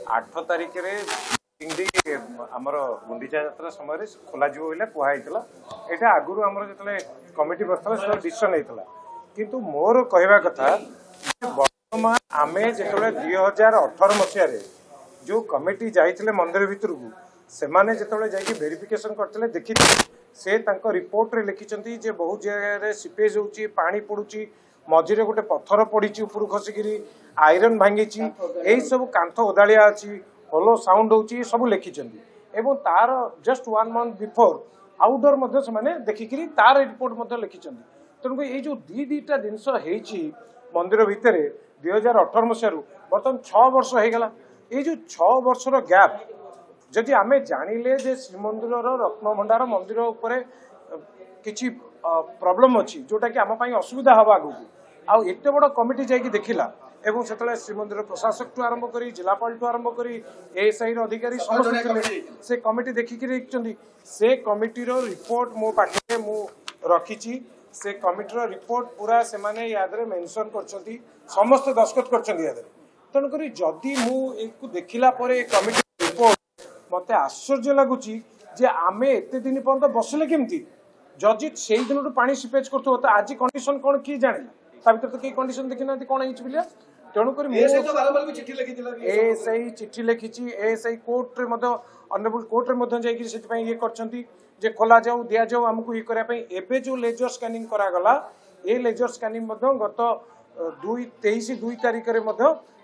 8 तारिख रे पिंडी आमर गुंडीचा यात्रा समय खोल कहला यहाँ आगुरी आम जो कमिटी बसता से डिसीजन होता किंतु मोर कहवा कथा बर्तमान आम जो 2018 मसीह जो कमिटी जाइए मंदिर भितर को से जो वेरिफिकेशन करते देखी से रिपोर्ट रे लिखिं जे बहुत जगह सीपेज होची पानी पड़ुची मझे गोटे पत्थर पड़ी ऊपर खसिकी आयरन भांगी यही सब कांथ ओदाड़िया अच्छी हलो साउंड होची सब लिखिं एवं तार जस्ट 1 मंथ बिफोर आउटडोर से देखिकी तार रिपोर्ट लिखिं तेणुक ये जो दीटा जिनस मंदिर भितर 2018 मसीह बर्तमान 6 वर्ष हो गला ये जो 6 वर्षर गैप जदि आम जानिले जे श्रीमंदिर रत्नभंडार मंदिर उपरे किछि प्रॉब्लम अच्छी जोटा कि आम असुविधा हम आगू आउ एत बड़ कमिटी जाकि देखला एवं से श्रीमंदिर प्रशासक ठू आरंभ कर जिलापाल ठू आरंभ कर एएसआई अधिकारी समस्त से कमिटी देखिकी से कमिटीर रिपोर्ट मो पाखे मु रखी से कमिटीर रिपोर्ट पूरा से माने यादरे मेंशन करछंती समस्त दस्खत करछंती यादरे तेणुक जदि मु देखिला परे कमिटी रिपोर्ट मते आश्चर्य लगुच जे आमे एते दिन पर्यंत बसले केमती जदि से दिन पानी सिपेज करथो तो आज कंडीशन कोन की जाने ता भीतर तो के कंडीशन देखि ना कोन हिच बिलिया तेणुक एएसआई चिट्ठी लिखी एएसआई कोर्ट रे ऑनरेबल कोर्ट रे जाइए से ये करछंती जे खोला जाऊ दिया जाऊ आमको ये करने एबे जो लेजर स्कैनिंग करागला ये लेजर स्कैनिंग गत 23 तारिख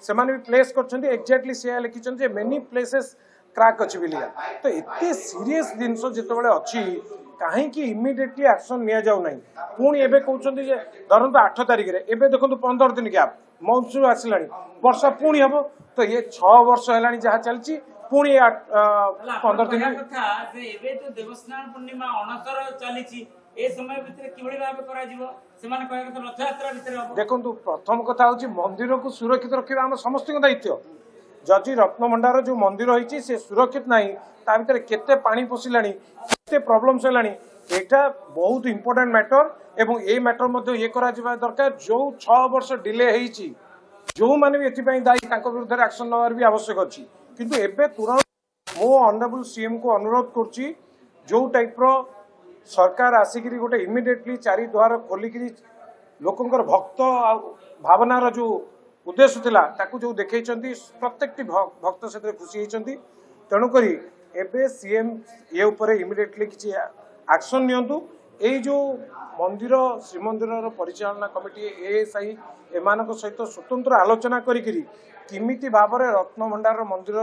से भी प्लेस कर एक्जाक्टली से लिखिं मेनी प्लेसेस क्राक अच्छी बिलिया तो एते सीरियस जिनस जिते अच्छी कहीं इमिडिएटली एक्शन नि जाऊ ना पुणी एबे कहते धरत 8 तारिख रे एबे देखो 15 दिन गैप मौसम आसला वर्षा पुणी हम तो ये 6 वर्ष है जहाँ चलती पुणी 15 दिन देवस्नान पूर्णिमा अणसर चली देखो प्रथम कथा हूँ मंदिर को सुरक्षित रखा आम समस्त दायित्व जदि रत्नभंडार जो मंदिर होती से सुरक्षित ना ता भर केते पानी पशिला केते प्रॉब्लम्स है यहाँ बहुत इंपोर्टेंट मैटर एवं ये मैटर ये करा दरकार जो 6 वर्ष डिले होती जो मैंने भी एथि दायी विरुद्ध एक्शन नवार भी आवश्यक अच्छी किंतु एबे तुरंत मो ऑनरेबल सीएम को अनुरोध करुच्ची जो टाइप सरकार आसिक गोटे इमिडिएटली 4 द्वार खोलिक लोकंर भक्त भावनार जो उद्देश्य थिला ताकू जो देखै प्रत्येक भक्त से खुशी होती तेणुक एबे सीएम ये उपरे इमिडिएटली किसी एक्शन नियंतु ए जो मंदिर श्रीमंदिर परिचालना कमिटी एएसआई एमान सहित स्वतंत्र आलोचना किमिति भाव में रत्नभंडार मंदिर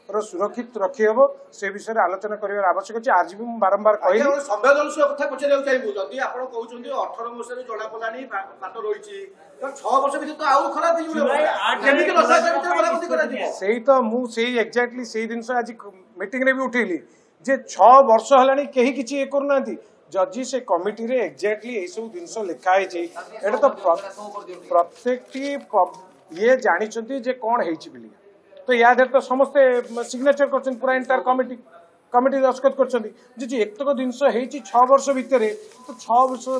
सुरक्षित रखी हम से विषय आलोचना कर आवश्यक अच्छे आज भी बारंबार कहली संवेदनशील कथा पचार चाहिए जदि आप कहते 18 मसीह जना पड़ानी बात रही 6 वर्ष भर तो आउ खराब से तो मुझे एक्जाक्टली से जिन आज मीटिंग रे भी उठेली जे 6 वर्ष है कहीं किसी ये करूना जदि से कमिटी रे एक्जाक्टली यही सब जिनस लिखाई तो प्रत्येक ये जानी जे कौन है तो या तो समस्ते सिग्नेचर कर पूरा इंटायर कमिटी दस्खत कर एतक जिनस 6 वर्ष भितर तो 6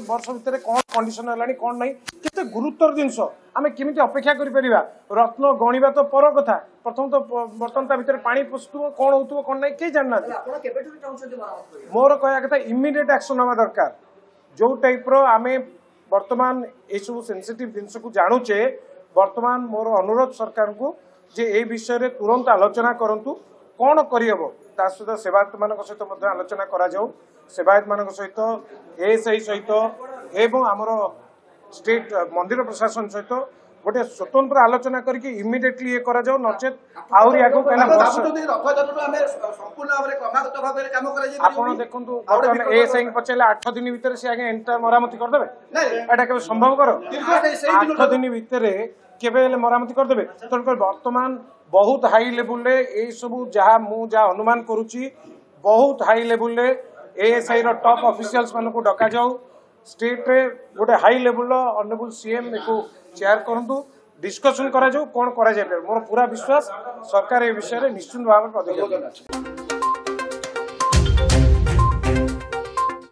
वर्ष भितर कौन कंडीशन है कौन ना केते गुरुतर जिनस आम केमी अपेक्षा कर रत्न गणिबा तो पर कथा प्रथम तो बर्तमान ता भितर पानी पशुव कौन हो कौन ना कई जानना मोर कह कथा इमिडिएट एक्शन हवा दरकार जो टाइप आम बर्तमान ये सब सेंसिटिव जिनस को जानुचे बर्तमान मोर अनुरोध सरकार को जे ए विषय रे तुरंत आलोचना करंतु कौन करहब ता सहित सेवायत मान सहित आलोचना करा जाऊ सेवायत मान सहित एएसआई सहित एवं आमर स्टेट मंदिर प्रशासन सहित गोटे स्वतंत्र आलोचना करके इमिडिएटली ये करा जाऊ नचेत आउरी आगो आपण देखंतु एएसआई पचारे 8 दिन भितर से आगे एंटर मरामती करदेबे एटा केबे संभव करो 8 दिन भितर केबे मरामती करदेबे तेणुकर वर्तमान बहुत हाई लेवल रे ए सब जहाँ मुझा अनुमान करुच्ची बहुत हाई लेवल रे एएसआई रो टॉप ऑफिशियल्स मान को डका जाऊ स्टेट रे गोटे हाई लेवल ऑनरेबल सीएम को चेयर करंतु डिस्कशन करा जाऊ कौन करा जाए मोर पूरा विश्वास सरकार ए विषय रे निश्चित भाव में पदक्षेप